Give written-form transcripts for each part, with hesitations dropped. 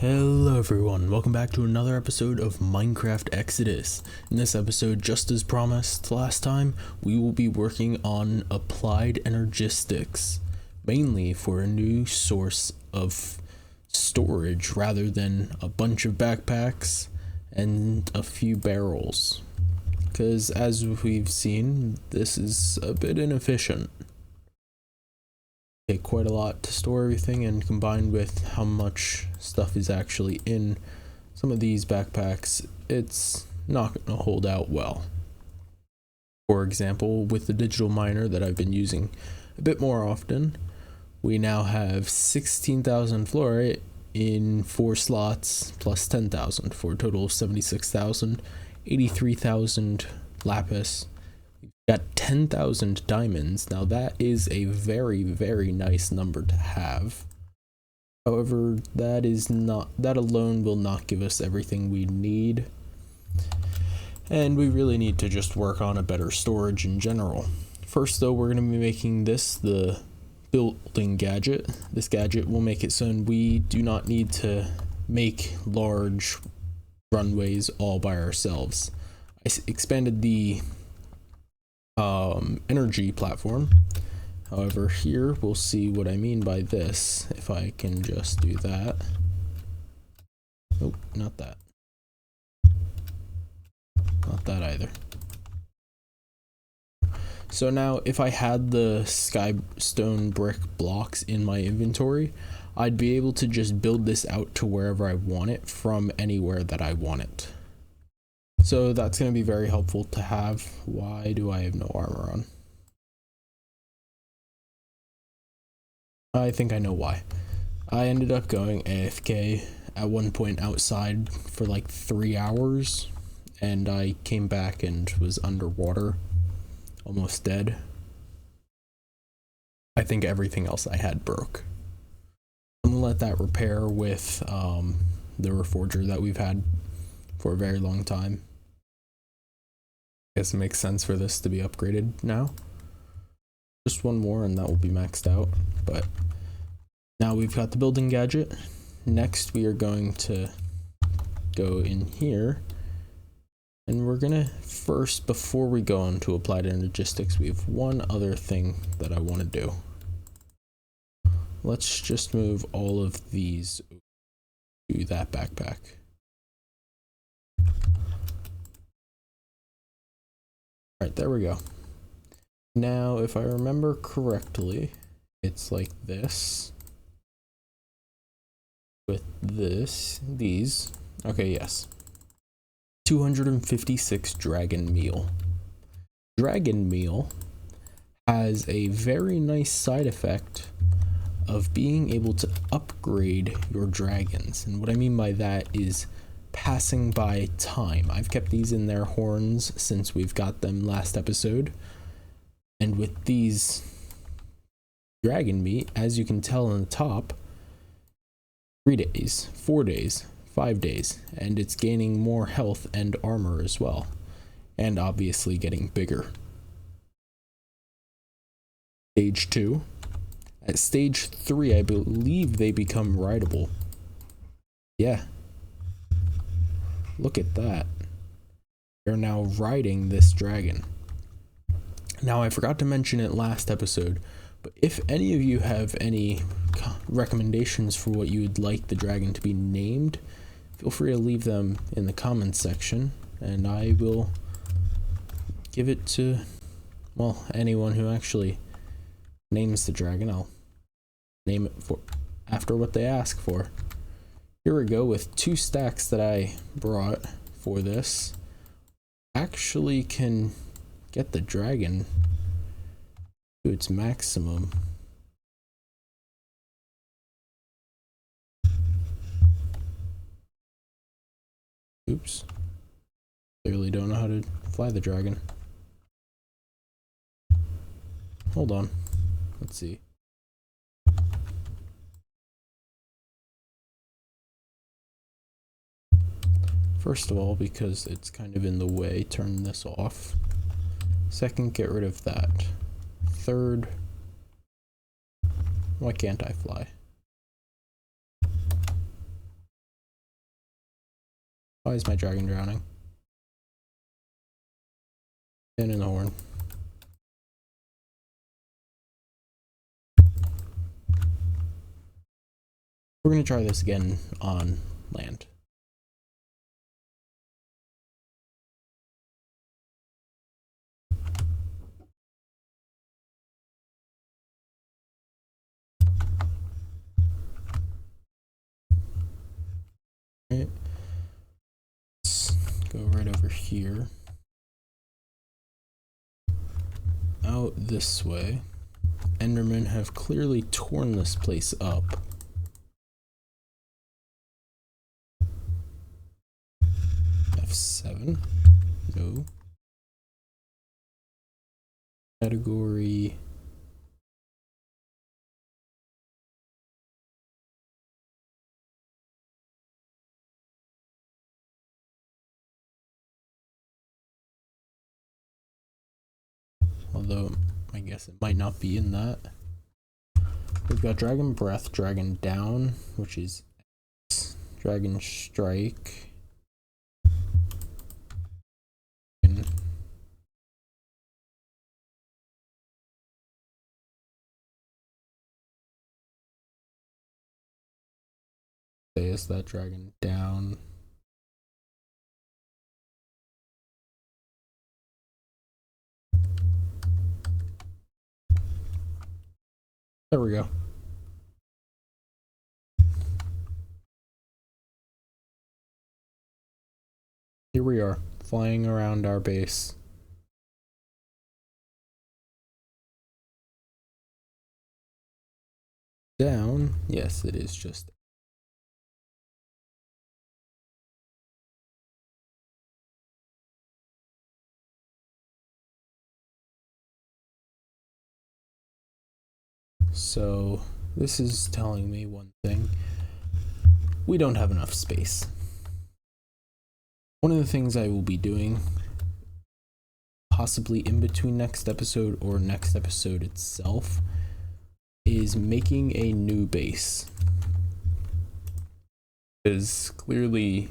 Hello everyone, welcome back to another episode of Minecraft Exodus. In this episode, just as promised last time, we will be working on applied energistics, mainly for a new source of storage rather than a bunch of backpacks and a few barrels. Because as we've seen, this is a bit inefficient. Take quite a lot to store everything, and combined with how much stuff is actually in some of these backpacks, it's not going to hold out well. For example, with the digital miner that I've been using a bit more often, we now have 16,000 fluorite in 4 slots plus 10,000 for a total of 76,000, 83,000 lapis. Got 10,000 diamonds. Now that is a very, very nice number to have. However, that alone will not give us everything we need. And we really need to just work on a better storage in general. First though, we're going to be making this the building gadget. This gadget will make it so we do not need to make large runways all by ourselves. I expanded the energy platform. However, here we'll see what I mean by this. If I can just do that. Nope, not that. Not that either. So now if I had the skystone brick blocks in my inventory, I'd be able to just build this out to wherever I want it from anywhere that I want it. So that's going to be very helpful to have. Why do I have no armor on? I think I know why. I ended up going AFK at one point outside for like 3 hours, and I came back and was underwater, almost dead. I think everything else I had broke. I'm gonna let that repair with the reforger that we've had for a very long time. I guess it makes sense for this to be upgraded now. Just one more and that will be maxed out. But now we've got the building gadget. Next we are going to go in here, and we're gonna first, before we go on to applied energistics, we have one other thing that I want to do. Let's just move all of these to that backpack. Alright, there we go. Now, if I remember correctly, it's like this. With these. Okay, yes. 256 dragon meal. Dragon meal has a very nice side effect of being able to upgrade your dragons. And what I mean by that is passing by time. I've kept these in their horns since we've got them last episode. And with these dragon meat, as you can tell on the top, 3 days, 4 days, 5 days, and it's gaining more health and armor as well, and obviously getting bigger. Stage 2. At stage 3, I believe they become rideable. Yeah. Look at that. They're now riding this dragon. Now, I forgot to mention it last episode, but if any of you have any recommendations for what you would like the dragon to be named, feel free to leave them in the comments section, and I will give it to, well, anyone who actually names the dragon. I'll name it for after what they ask for. Here we go with 2 stacks that I brought for this. Actually can get the dragon to its maximum. Oops. Clearly don't know how to fly the dragon. Hold on. Let's see. First of all, because it's kind of in the way, turn this off. Second, get rid of that. Third, why can't I fly? Why is my dragon drowning? And in the horn. We're going to try this again on land. Right. Let's go right over here. Out this way. Endermen have clearly torn this place up. F7. No. Category. Although I guess it might not be in that. We've got Dragon Breath, Dragon Down, which is X, Dragon Strike. Is that Dragon Down? There we go. Here we are, flying around our base. Down, yes, it is just. So this is telling me one thing. We don't have enough space. One of the things I will be doing, possibly in between next episode or next episode itself, is making a new base. Because clearly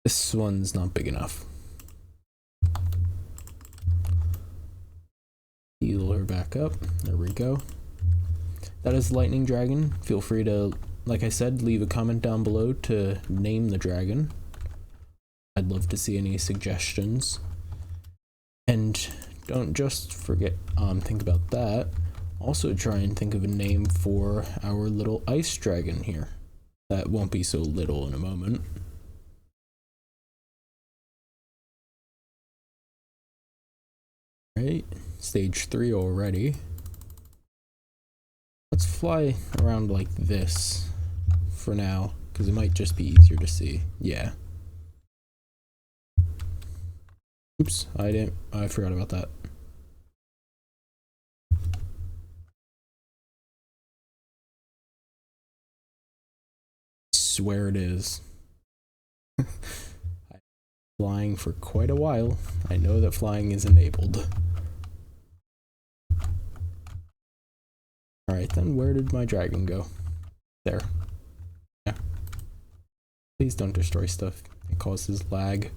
this one's not big enough. Heal her back up. There we go. That is Lightning Dragon. Feel free to, like I said, leave a comment down below to name the dragon. I'd love to see any suggestions. And don't just forget, think about that. Also try and think of a name for our little ice dragon here. That won't be so little in a moment. Right, stage 3 already. Let's fly around like this for now, because it might just be easier to see. Yeah. Oops, I forgot about that. I swear it is. Flying for quite a while. I know that flying is enabled. Alright then, where did my dragon go? There. Yeah. Please don't destroy stuff. It causes lag.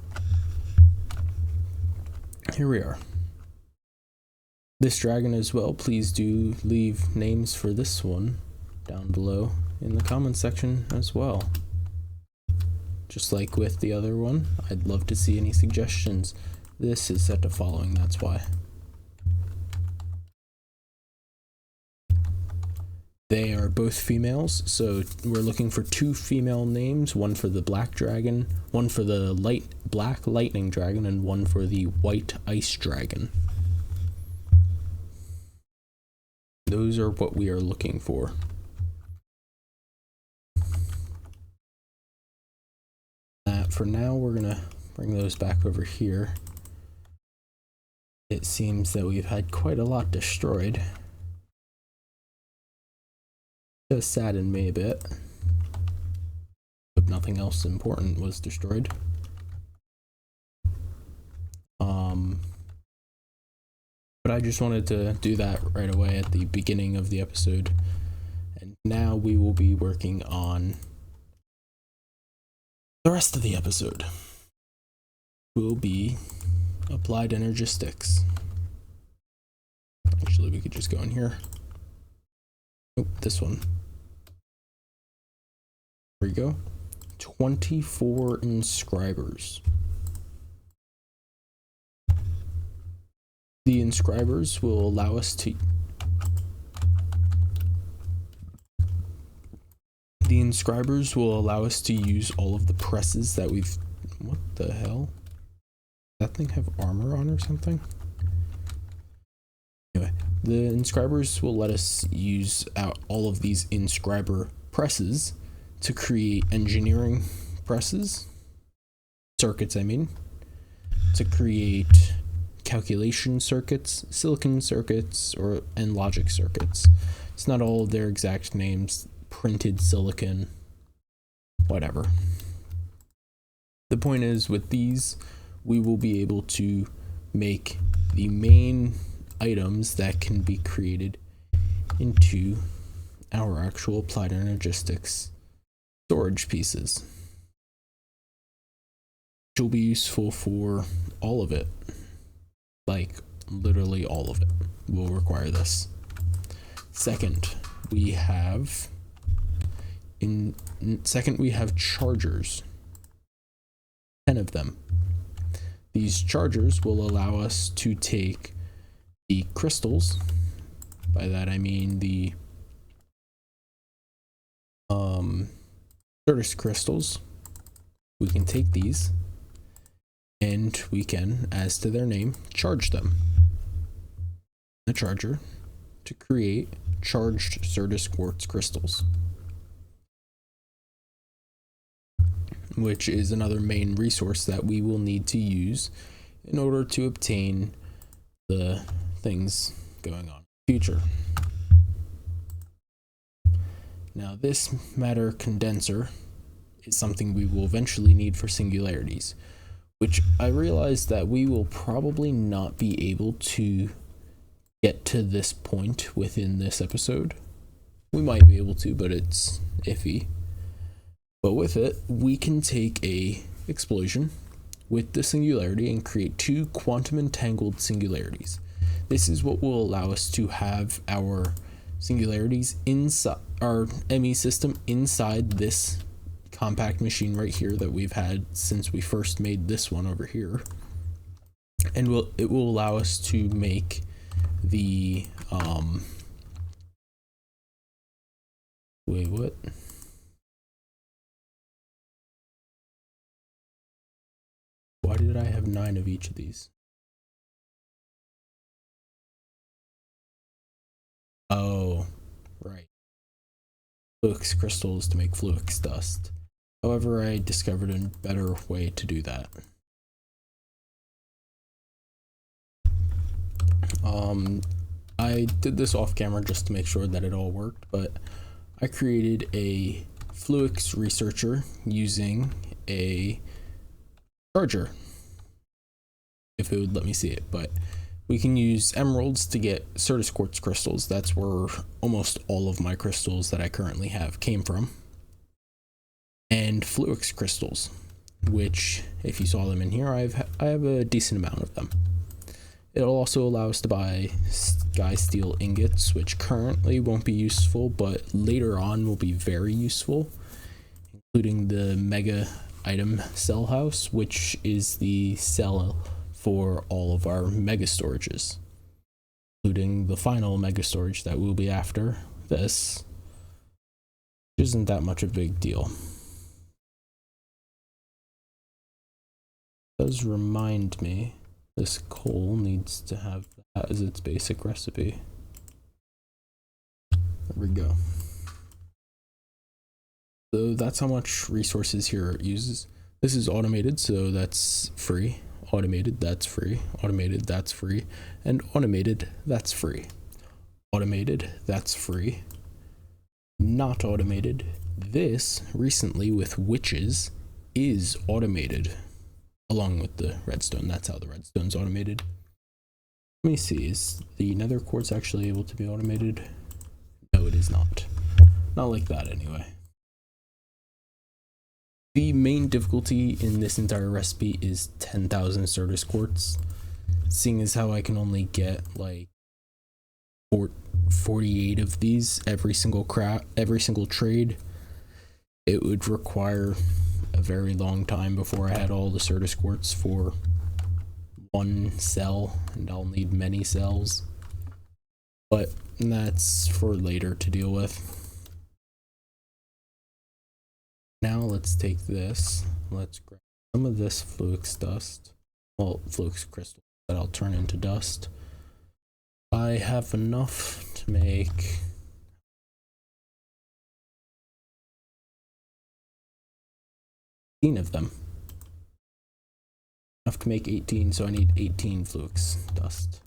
Here we are. This dragon as well, please do leave names for this one down below in the comment section as well. Just like with the other one, I'd love to see any suggestions. This is set to following, that's why. They are both females, so we're looking for 2 female names, one for the black dragon, one for the black lightning dragon, and one for the white ice dragon. Those are what we are looking for. For now, we're gonna bring those back over here. It seems that we've had quite a lot destroyed. It does sadden me a bit. But nothing else important was destroyed. But I just wanted to do that right away at the beginning of the episode. And now we will be working on The rest of the episode will be applied energistics. Actually, we could just go in here. Oh, this one. There we go. 24 inscribers. The inscribers will allow us to use all of the presses that we've... What the hell? Does that thing have armor on or something? Anyway, the inscribers will let us use all of these inscriber presses to create engineering circuits, to create calculation circuits, silicon circuits, and logic circuits. It's not all of their exact names, printed silicon, whatever. The point is, with these, we will be able to make the main items that can be created into our actual applied energistics storage pieces, which will be useful for all of it. Like, literally all of it will require this. Second, we have chargers. 10 of them. These chargers will allow us to take the crystals, by that I mean the Certus crystals. We can take these and we can, as to their name, charge them. The charger to create charged Certus quartz crystals, which is another main resource that we will need to use in order to obtain the things going on in the future. Now, this matter condenser is something we will eventually need for singularities, which I realize that we will probably not be able to get to this point within this episode. We might be able to, but it's iffy. But with it, we can take a explosion with the singularity and create 2 quantum entangled singularities. This is what will allow us to have our singularities inside our ME system, inside this compact machine right here that we've had since we first made this one over here. And it will allow us to make the wait, what? Why did I have 9 of each of these? Oh, right. Fluix crystals to make Fluix dust. However, I discovered a better way to do that. I did this off camera just to make sure that it all worked, but I created a Fluix researcher using a charger, if it would let me see it, but we can use emeralds to get Certus quartz crystals. That's where almost all of my crystals that I currently have came from. And Fluix crystals, which, if you saw them in here, I have a decent amount of them. It'll also allow us to buy sky steel ingots, which currently won't be useful, but later on will be very useful, including the mega item cell house, which is the cell for all of our mega storages, including the final mega storage that will be after this, which isn't that much of a big deal. It does remind me, this coal needs to have that as its basic recipe. There we go. So that's how much resources here it uses. This is automated, so that's free. Automated, that's free. Automated, that's free. And automated, that's free. Automated, that's free. Not automated. This, recently with witches, is automated. Along with the redstone. That's how the redstone's automated. Let me see, is the nether quartz actually able to be automated? No, it is not. Not like that anyway. The main difficulty in this entire recipe is 10,000 Certus quartz, seeing as how I can only get like 48 of these every single trade. It would require a very long time before I had all the Certus quartz for one cell, and I'll need many cells, but that's for later to deal with. Now let's take this, let's grab some of this Fluix dust, well, Fluix crystal that I'll turn into dust. I have enough to make 18 of them. Enough to make 18, so I need 18 Fluix dust.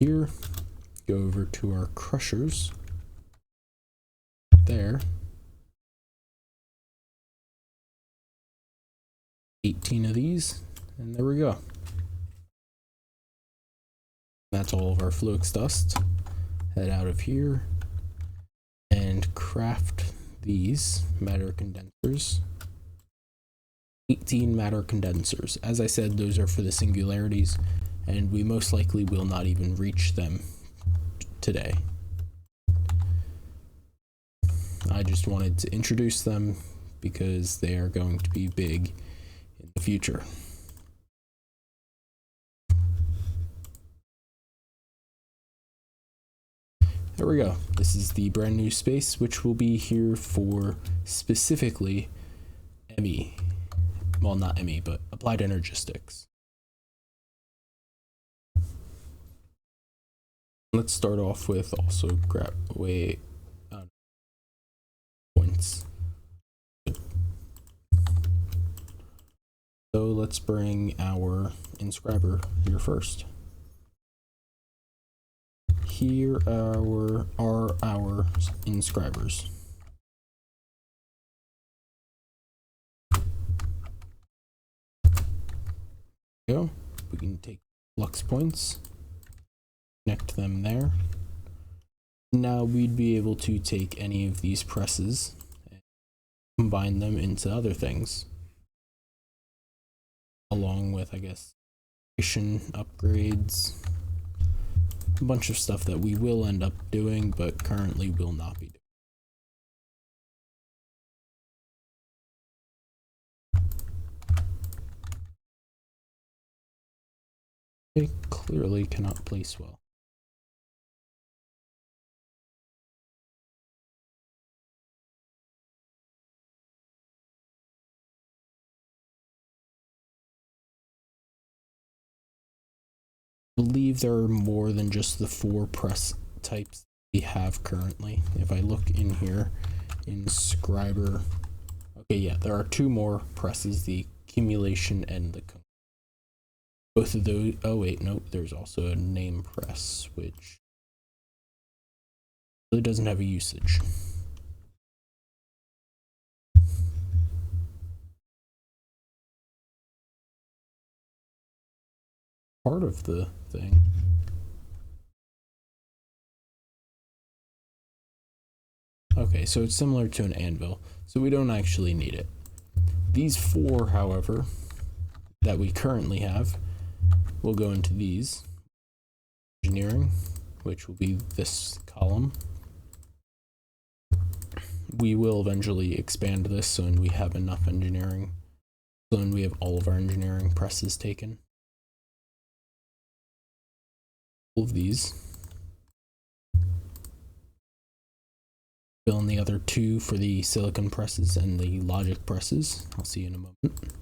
Here, go over to our crushers. There. 18 of these, and there we go. That's all of our Fluix dust. Head out of here and craft these matter condensers. 18 matter condensers. As I said, those are for the singularities, and we most likely will not even reach them today. I just wanted to introduce them because they are going to be big in the future. There we go. This is the brand new space, which will be here for specifically ME. Well, not ME, but Applied Energistics. Let's start off with also grab away points. So let's bring our inscriber here first. Here are our inscribers. Go. We can take flux points, connect them there. Now we'd be able to take any of these presses and combine them into other things, along with, I guess, upgrades, a bunch of stuff that we will end up doing, but currently will not be doing. It clearly cannot place well. I believe there are more than just the 4 press types we have currently. If I look in here, inscriber, okay, yeah, there are 2 more presses, the accumulation and the both of those. Oh wait, nope, there's also a name press, which really doesn't have a usage. Part of the thing. Okay, so it's similar to an anvil, so we don't actually need it. These 4, however, that we currently have, will go into these. Engineering, which will be this column. We will eventually expand this so when we have enough engineering, so when we have all of our engineering presses taken. All of these. Fill in the other 2 for the silicon presses and the logic presses. I'll see you in a moment.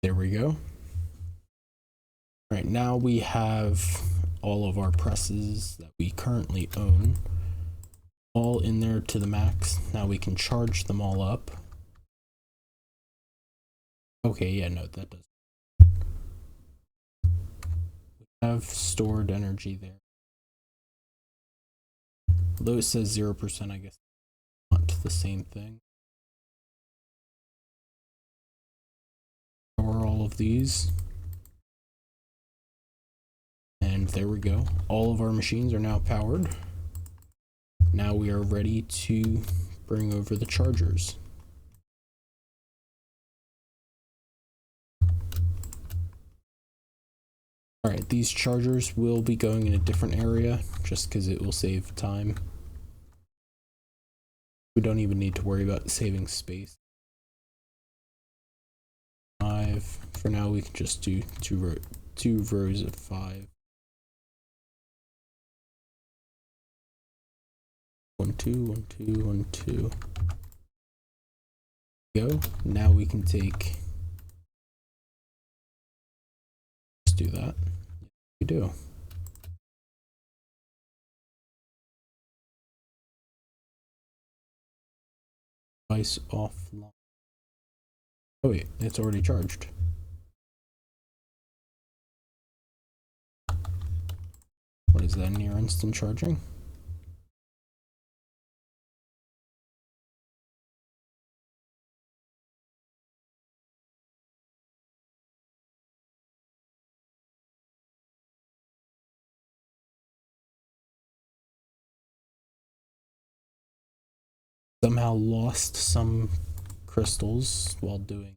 There we go. All right, now we have all of our presses that we currently own all in there to the max. Now we can charge them all up. Okay, yeah, no, that does. We have stored energy there. Although it says 0%, I guess not the same thing. Power all of these. And there we go. All of our machines are now powered. Now we are ready to bring over the chargers. Alright, these chargers will be going in a different area just because it will save time. We don't even need to worry about saving space. 5. For now, we can just do two rows of 5. 1, 2, 1, 2, 1, 2. Go. Now we can take. Let's do that. We do. Device offline. Oh wait, it's already charged. What is that, near instant charging? Somehow lost some crystals while doing.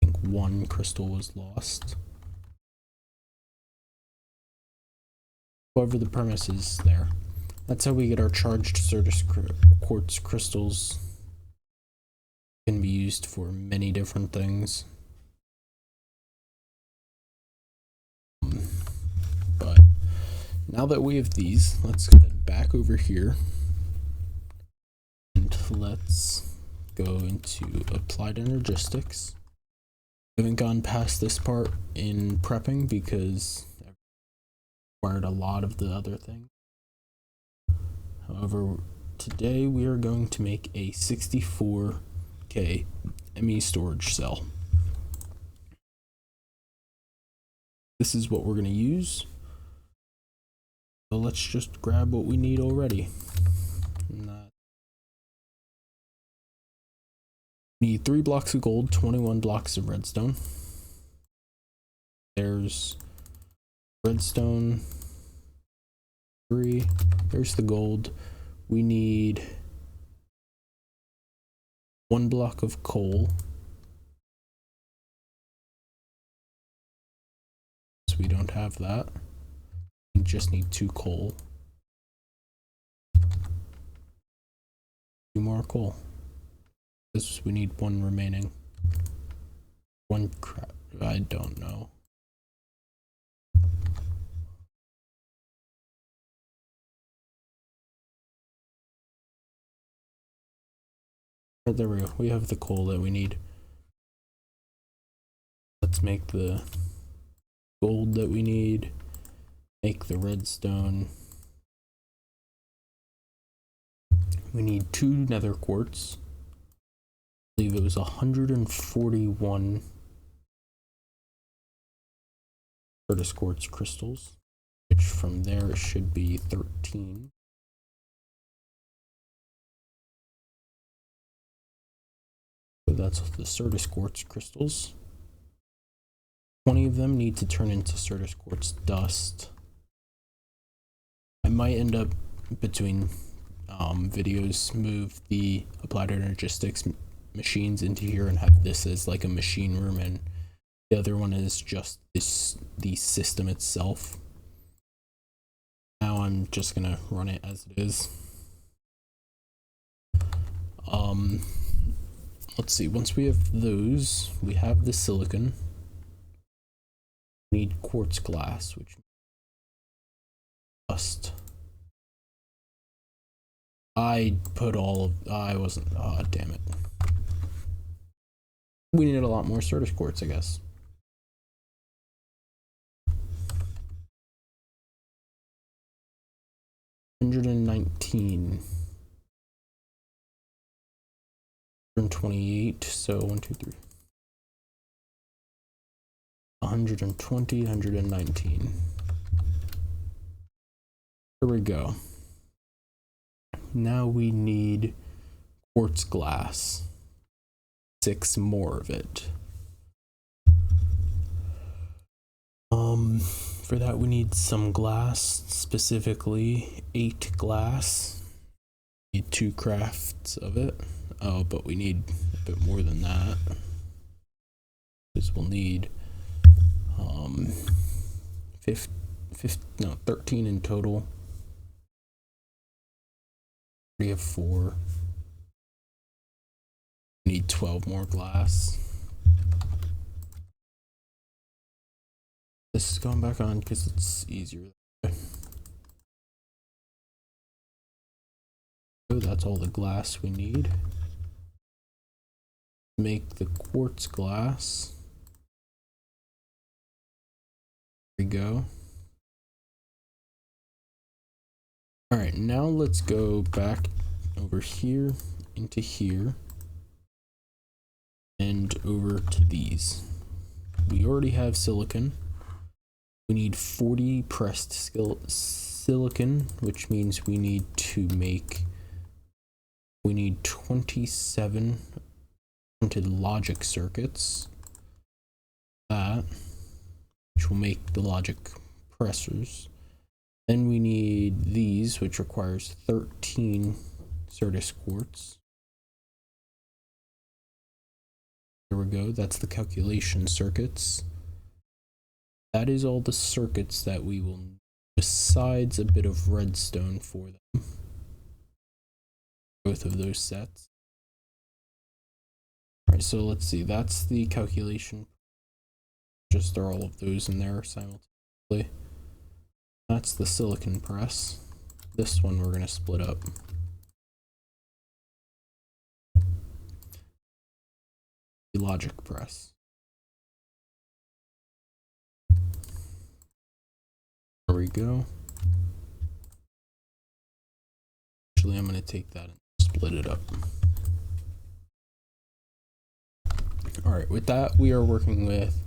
I think one crystal was lost. However, the premise is there. That's how we get our charged Certus quartz crystals. Can be used for many different things. But now that we have these, let's head back over here. Let's go into applied energistics. I haven't gone past this part in prepping because I required a lot of the other things. However, today we are going to make a 64K ME storage cell. This is what we're going to use. So let's just grab what we need already. Need 3 blocks of gold, 21 blocks of redstone. There's redstone 3. There's the gold. We need 1 block of coal. So we don't have that. We just need 2 coal. 2 more coal. We need 1 remaining. 1 crap. I don't know. Oh, there we go. We have the coal that we need. Let's make the gold that we need. Make the redstone. We need 2 nether quartz. I believe it was 141 Certus quartz crystals, which from there it should be 13. So that's the Certus quartz crystals. 20 of them need to turn into Certus quartz dust. I might end up between videos move the applied energistics machines into here and have this as like a machine room, and the other one is just the system itself. Now I'm just gonna run it as it is. Let's see, once we have those, we have the silicon. We need quartz glass, which dust. I put all of, I wasn't, damn it. We needed a lot more Certus quartz, I guess. $119. 128, so 1, 2, 3. 120, 119. There we go. Now we need quartz glass. 6 more of it. For that we need some glass, specifically 8 glass. Need 2 crafts of it. Oh, but we need a bit more than that. Because we'll need 13 in total. We have 4. We need 12 more glass. This is going back on because it's easier. So that's all the glass we need. Make the quartz glass. There we go. Alright, now let's go back over here into here and over to these. We already have silicon. We need 40 pressed silicon, which means we need 27 printed logic circuits. Which will make the logic pressers. Then we need these, which requires 13 Certus quartz. There we go, that's the calculation circuits. That is all the circuits that we will need, besides a bit of redstone for them. Both of those sets. Alright, so let's see, that's the calculation. Just throw all of those in there simultaneously. That's the silicon press. This one we're going to split up. The logic press. There we go. Actually, I'm going to take that and split it up. Alright, with that, we are working with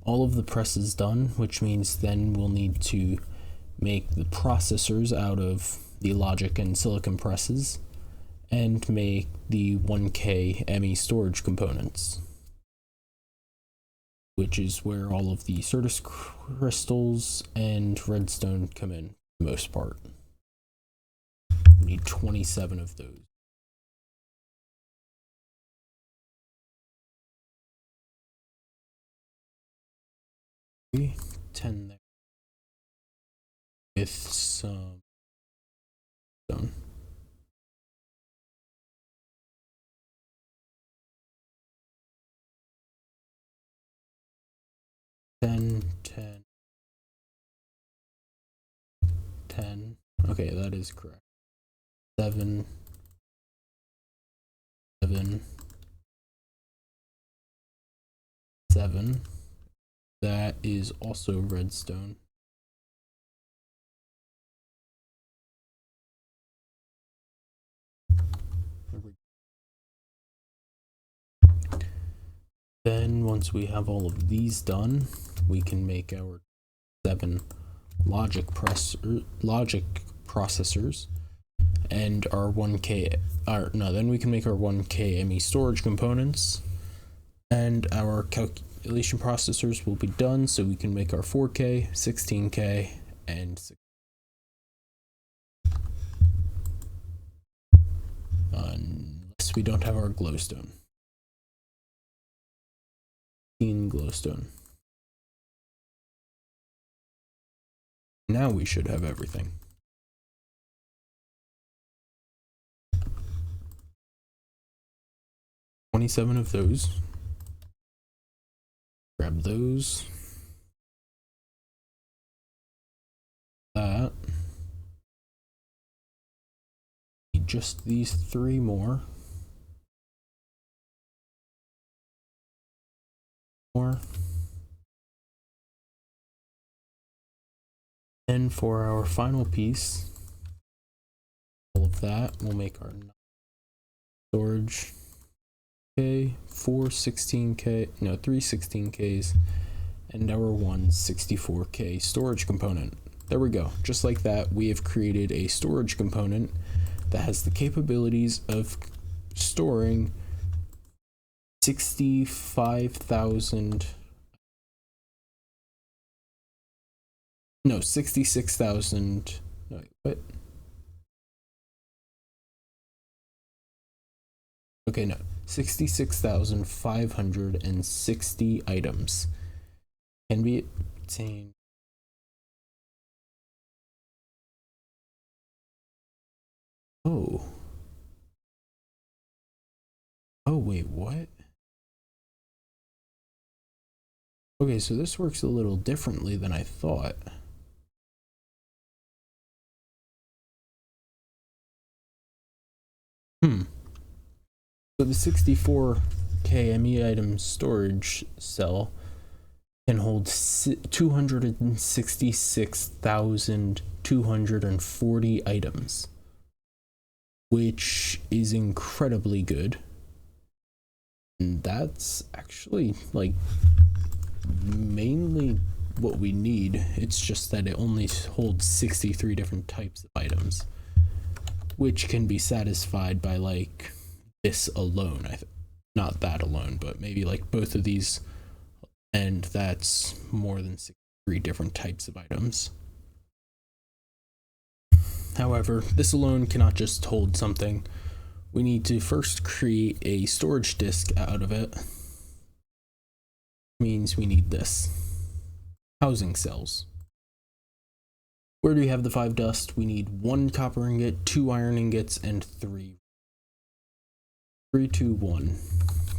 all of the presses done, which means then we'll need to make the processors out of the logic and silicon presses and make the 1K ME storage components, which is where all of the Certus crystals and redstone come in for the most part. We need 27 of those. 10 there with some stone. Ten. Okay, that is correct. 7. That is also redstone. Then once we have all of these done, we can make our 7 logic processors and our 1K, then we can make our 1K ME storage components, and our calculation processors will be done, so we can make our 4K, 16K, and 6. Unless we don't have our glowstone. Glowstone. Now we should have everything. $27 of those. Grab those. That. Need just these 3 more. And for our final piece, all of that, we'll make our storage. Okay, 4 16K, no, 3 16Ks, and our 1 64K storage component. there we go. Just like that, we have created a storage component that has the capabilities of storing 66,000 no 66,000 no wait, what okay no 66,560 items can be obtained. Oh wait, what? Okay, so this works a little differently than I thought. So the 64K ME item storage cell can hold 266,240 items, which is incredibly good. And that's actually like mainly what we need. It's just that it only holds 63 different types of items, which can be satisfied by like this alone. Not that alone, but maybe like both of these, and that's more than 63 different types of items. However, this alone cannot just hold something. We need to first create a storage disk out of it. Means we need this. Housing cells. Where do we have the 5 dust? We need 1 copper ingot, 2 iron ingots, and 3. 3, 2, 1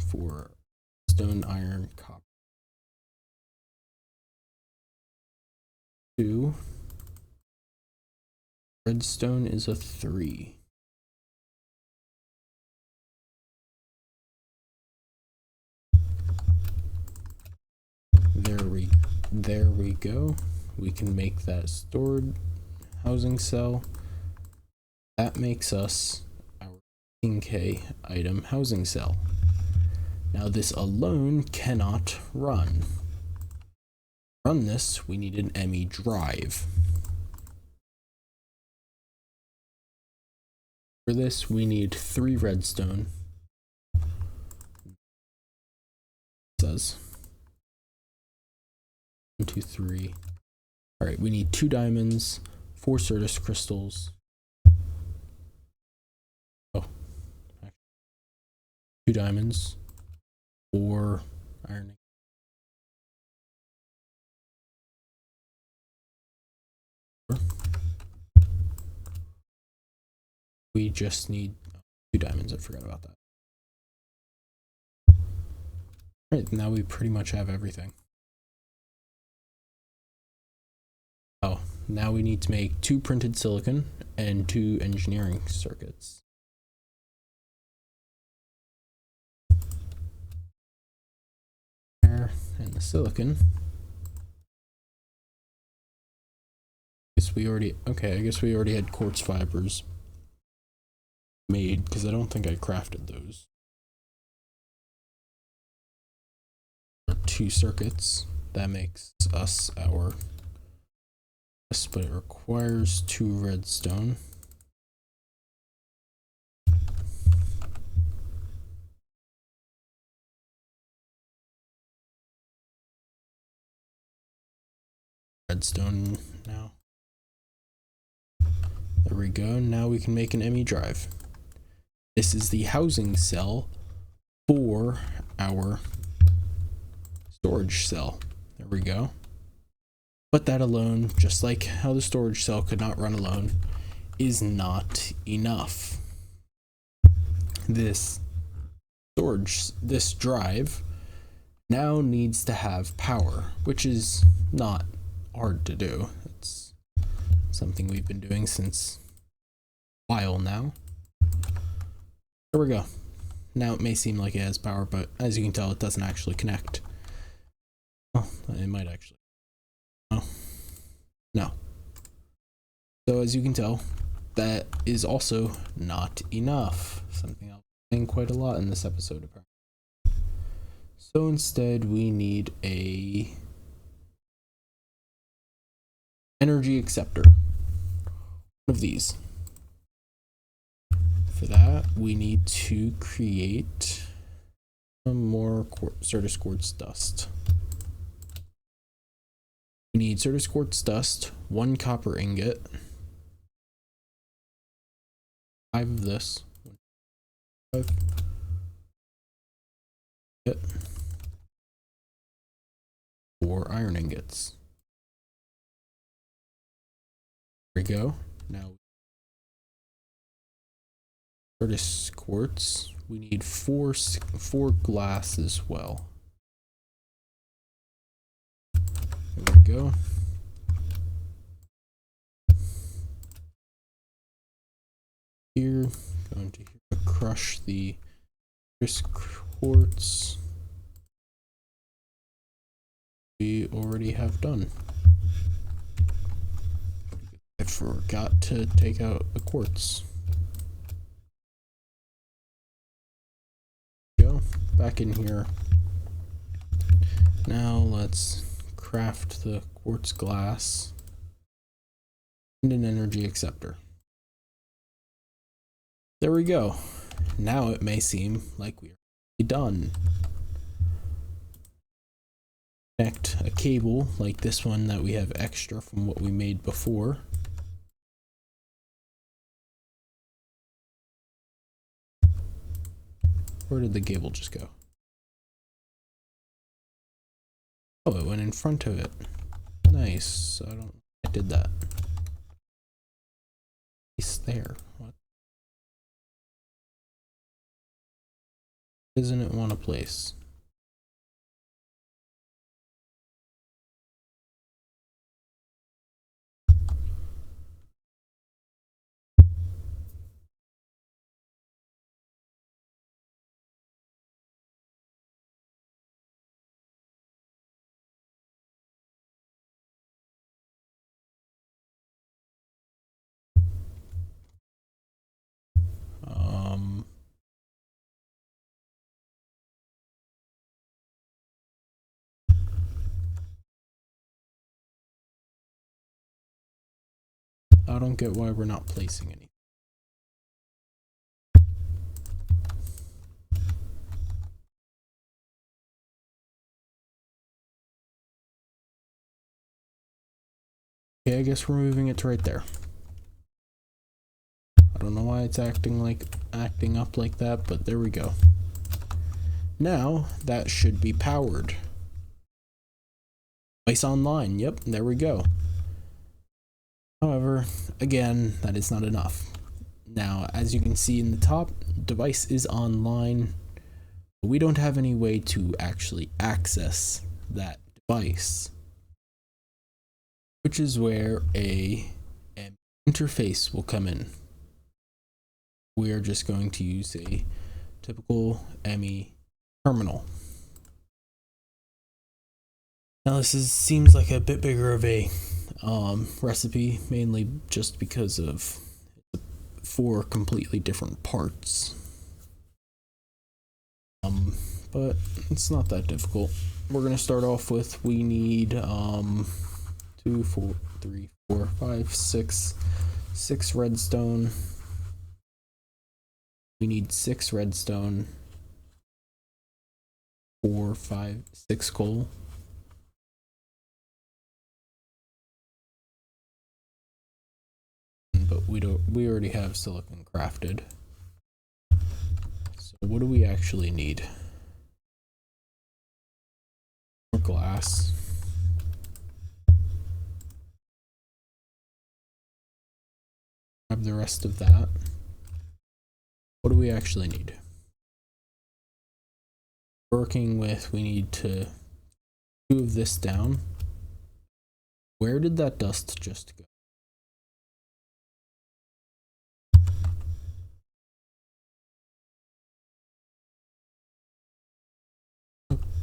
for stone, iron, copper. 2. Redstone is a 3. There we go. We can make that stored housing cell. That makes us our 15K item housing cell. Now this alone cannot run. To run this, we need an ME drive. For this, we need 3 redstone. It says 1, 2, 3. All right, we need 2 diamonds, 4 Certus crystals. Oh, 2 diamonds, 4 iron. We just need 2 diamonds. I forgot about that. All right, now we pretty much have everything. Oh, now we need to make 2 printed silicon and 2 engineering circuits. And the silicon. I guess we already had quartz fibers made, because I don't think I crafted those. 2 circuits. That makes us our, but it requires 2 redstone. Redstone now. There we go. Now we can make an ME drive. This is the housing cell for our storage cell. There we go. But that alone, just like how the storage cell could not run alone, is not enough. This drive now needs to have power, which is not hard to do. It's something we've been doing since a while now. There we go. Now it may seem like it has power, but as you can tell, it doesn't actually connect. Well, it might actually. Oh, no. So as you can tell, that is also not enough. Something I'll be saying quite a lot in this episode, apparently. So instead, we need a energy acceptor. One of these. For that, we need to create some more Certus quartz dust. We need Certus quartz dust, 1 copper ingot, 5 of this, 5, 4 iron ingots. There we go. Now, Certus quartz. We need 4 glass as well. There we go. Here, going to crush the Certus quartz. We already have done. I forgot to take out the quartz. Go back in here. Now let's craft the quartz glass and an energy acceptor. There we go. Now it may seem like we're done. Connect a cable like this one that we have extra from what we made before. Where did the cable just go? Oh, it went in front of it. Nice. I did that. It's there. What? Doesn't it want to place? I don't get why we're not placing any. Okay, I guess we're moving it to right there. I don't know why it's acting up like that, but there we go. Now that should be powered. Device online. Yep, there we go. However, again, that is not enough. Now, as you can see in the top, device is online. But we don't have any way to actually access that device, which is where an interface will come in. We are just going to use a typical ME terminal. Now this seems like a bit bigger of a recipe, mainly just because of 4 completely different parts. But it's not that difficult. We're gonna start off with, we need 2, 4, 3, 4, 5, 6 redstone. We need 6 redstone, 4, 5, 6 coal. But we already have silicon crafted. So what do we actually need? More glass. Grab the rest of that. What do we actually need? Working with, we need to 2 of this down. Where did that dust just go?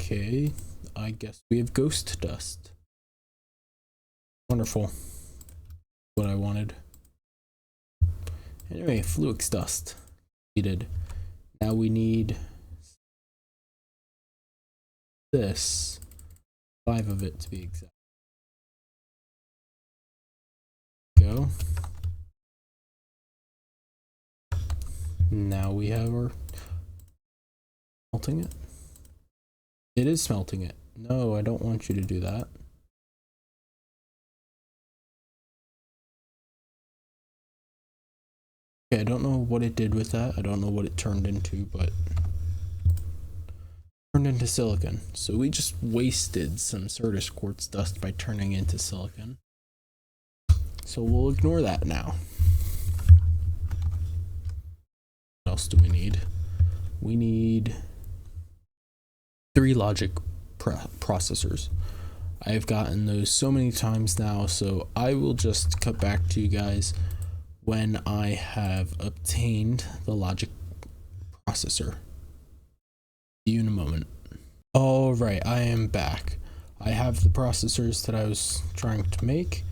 Okay, I guess we have ghost dust. Wonderful. What I wanted. Anyway, Fluix dust needed. Now we need this, 5 of it to be exact. go. Now we have our smelting it. It is smelting it. No, I don't want you to do that. Okay, I don't know what it did with that. I don't know what it turned into, but it turned into silicon. So we just wasted some Certus quartz dust by turning into silicon. So we'll ignore that now. What else do we need? We need 3 logic processors. I have gotten those so many times now, so I will just cut back to you guys when I have obtained the logic processor. See you in a moment. All right, I am back. I have the processors that I was trying to make,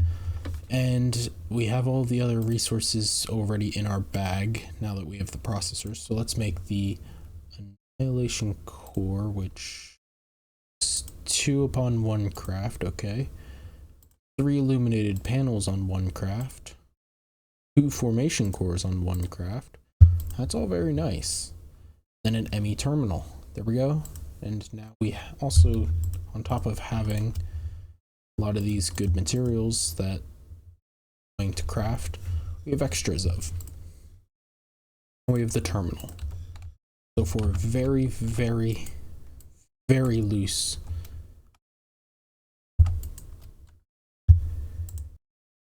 and we have all the other resources already in our bag now that we have the processors. So let's make the Annihilation Core, which is 2 upon 1 craft, okay. 3 illuminated panels on 1 craft. 2 formation cores on 1 craft. That's all very nice. Then an ME terminal. There we go. And now we also, on top of having a lot of these good materials that we're going to craft, we have extras of. And we have the terminal. So for a very, very, very loose.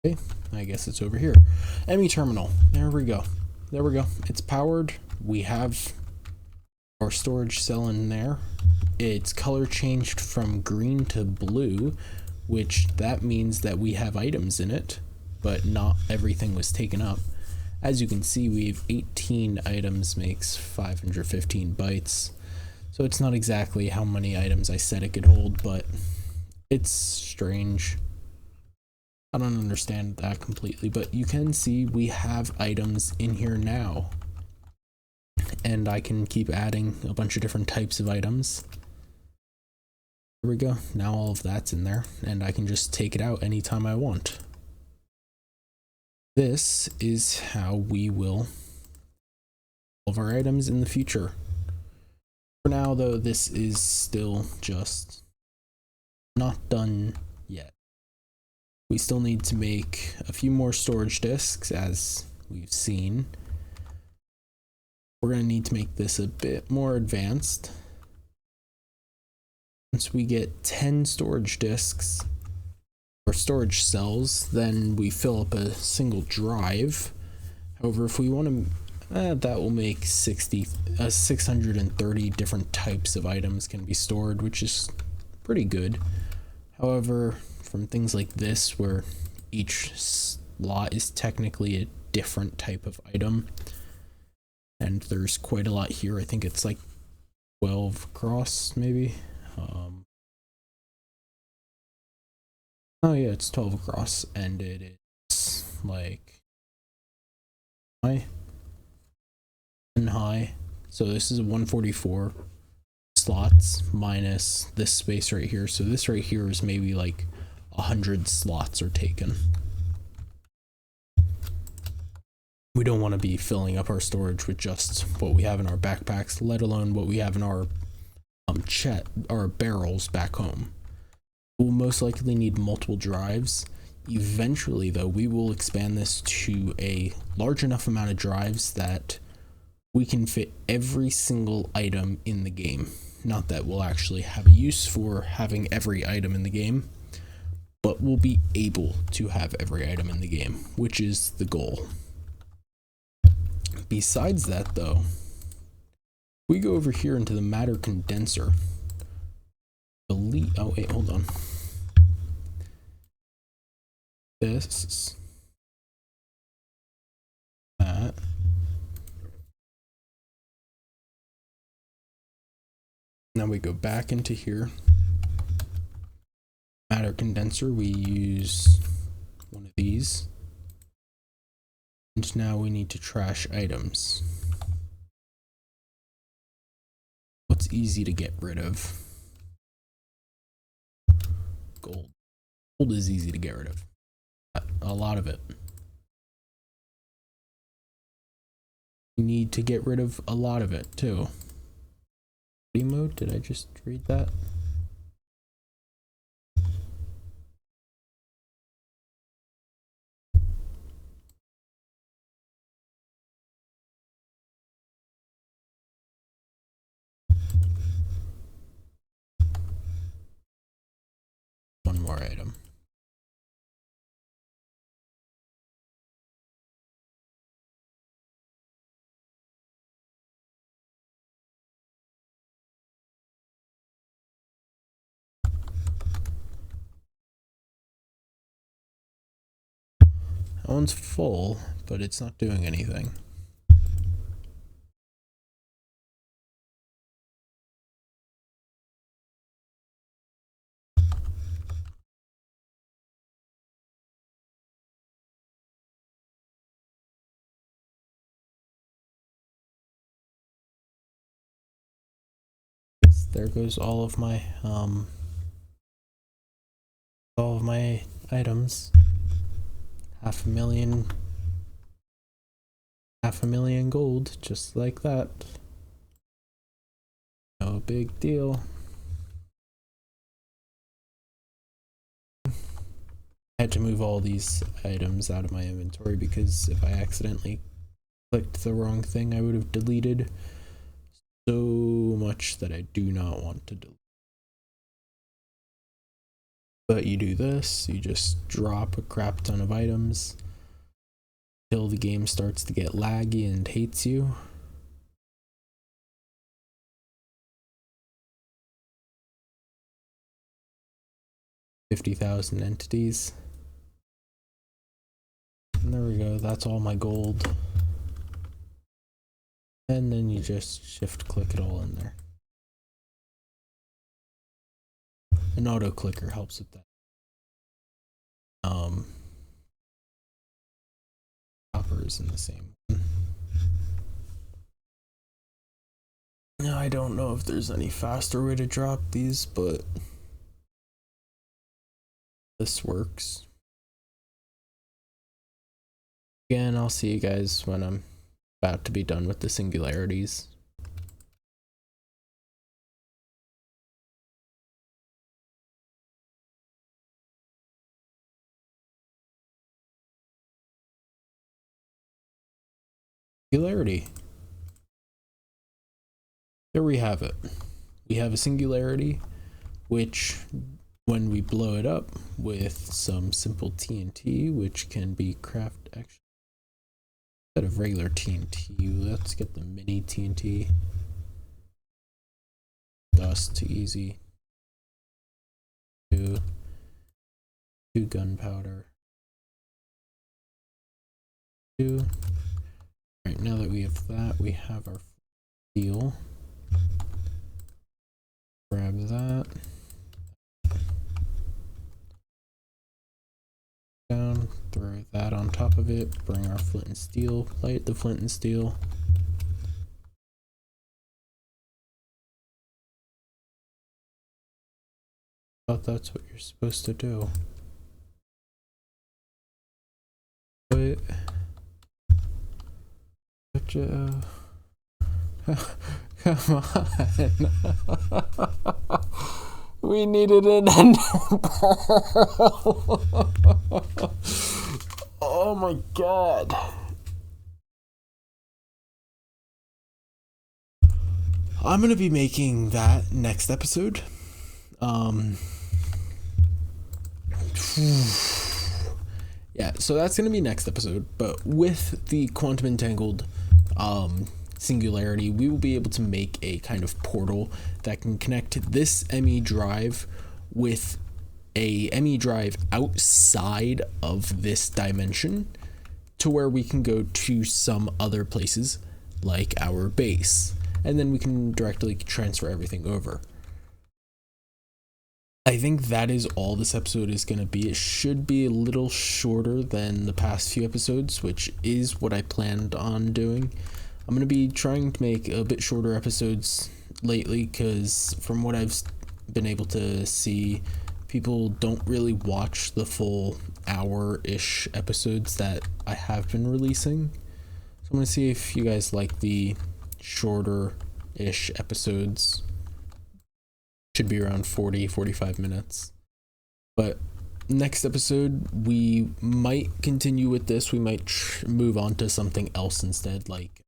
Okay, I guess it's over here. ME terminal. There we go. There we go. It's powered. We have our storage cell in there. Its color changed from green to blue, which that means that we have items in it, but not everything was taken up. As you can see, we have 18 items, makes 515 bytes. So it's not exactly how many items I said it could hold, but it's strange. I don't understand that completely, but you can see we have items in here now. And I can keep adding a bunch of different types of items. There we go. Now all of that's in there, and I can just take it out anytime I want. This is how we will all of our items in the future. For now, though, this is still just not done yet. We still need to make a few more storage disks, as we've seen. We're going to need to make this a bit more advanced. Once we get 10 storage disks or storage cells, then we fill up a single drive. However, if we want to, that will make 630 different types of items can be stored, which is pretty good. However, from things like this, where each slot is technically a different type of item, and there's quite a lot here. I think it's like 12 across, maybe. Oh yeah, it's 12 across, and it is like high and high. So this is a 144 slots minus this space right here. So this right here is maybe like 100 slots are taken. We don't want to be filling up our storage with just what we have in our backpacks, let alone what we have in our our barrels back home. We'll most likely need multiple drives. Eventually, though, we will expand this to a large enough amount of drives that we can fit every single item in the game. Not that we'll actually have a use for having every item in the game, but we'll be able to have every item in the game, which is the goal. Besides that, though, we go over here into the matter condenser. Oh wait, hold on. This, that. Now we go back into here. Matter condenser, we use one of these. And now we need to trash items. What's easy to get rid of? Gold. Gold is easy to get rid of. A lot of it. you need to get rid of a lot of it too. Mode, did I just read that? One more item. That one's full, but it's not doing anything. There goes all of my items. Half a million gold, just like that. No big deal. I had to move all these items out of my inventory because if I accidentally clicked the wrong thing, I would have deleted so much that I do not want to delete. But you do this, you just drop a crap ton of items till the game starts to get laggy and hates you. $50,000 entities. And there we go, that's all my gold. And then you just shift click it all in there. An auto clicker helps with that. Copper is in the same one. Now I don't know if there's any faster way to drop these, but this works. Again, I'll see you guys when I'm about to be done with the singularities. Singularity. There we have it. We have a singularity, which when we blow it up with some simple TNT, which can be craft actually instead of regular TNT, let's get the mini TNT. Dust, easy. Two gunpowder. Two. Alright, now that we have that, we have our steel. Grab that. Down, throw that on top of it, bring our flint and steel, light the flint and steel. Thought that's what you're supposed to do. But come on. We needed an ender pearl. Oh my god. I'm gonna be making that next episode. Yeah, so that's gonna be next episode, but with the quantum entangled singularity, we will be able to make a kind of portal that can connect this ME drive with a ME drive outside of this dimension to where we can go to some other places like our base, and then we can directly transfer everything over. I think that is all this episode is going to be. It should be a little shorter than the past few episodes, which is what I planned on doing. I'm going to be trying to make a bit shorter episodes lately because from what I've been able to see, people don't really watch the full hour-ish episodes that I have been releasing. So I'm gonna see if you guys like the shorter-ish episodes. Should be around 40-45 minutes. But next episode, we might continue with this. We might move on to something else instead, like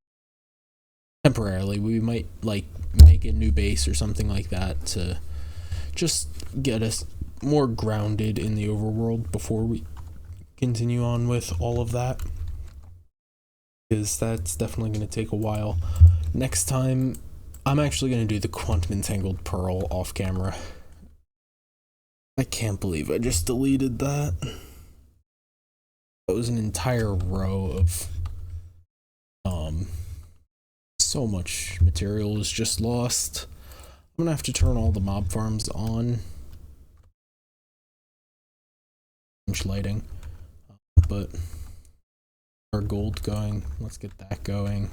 temporarily. We might like make a new base or something like that to just get us more grounded in the overworld before we continue on with all of that, because that's definitely going to take a while. Next time, I'm actually going to do the Quantum Entangled Pearl off camera. I can't believe I just deleted that. That was an entire row of so much material was just lost. I'm gonna have to turn all the mob farms on. Lighting, but our gold going. Let's get that going.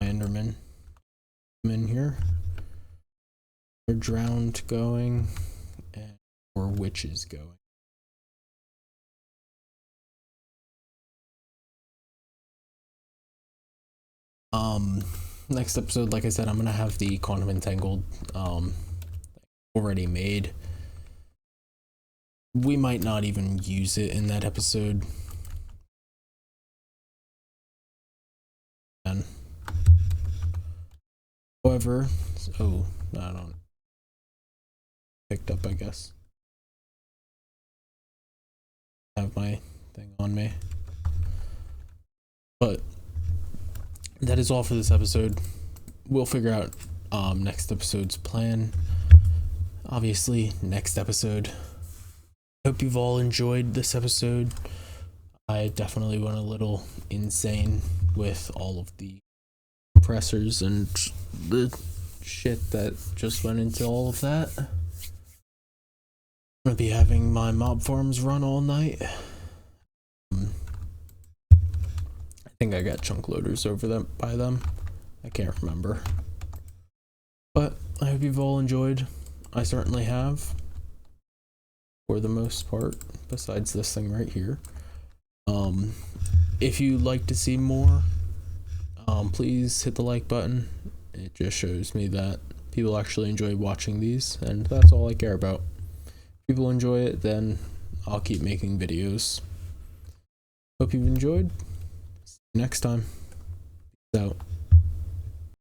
Enderman in here. We're drowned going, and or witches going. Next episode, like I said, I'm gonna have the Quantum Entangled already made. We might not even use it in that episode. And however, oh, I don't picked up, I guess. I have my thing on me. But that is all for this episode. We'll figure out next episode's plan. Obviously, next episode. Hope you've all enjoyed this episode. I definitely went a little insane with all of the compressors and the shit that just went into all of that. I'm gonna be having my mob farms run all night. I think I got chunk loaders over them by them. I can't remember. But I hope you've all enjoyed. I certainly have. For the most part, besides this thing right here. If you'd like to see more, please hit the like button. It just shows me that people actually enjoy watching these, and that's all I care about. If people enjoy it, then I'll keep making videos. Hope you've enjoyed. See you next time. Peace out.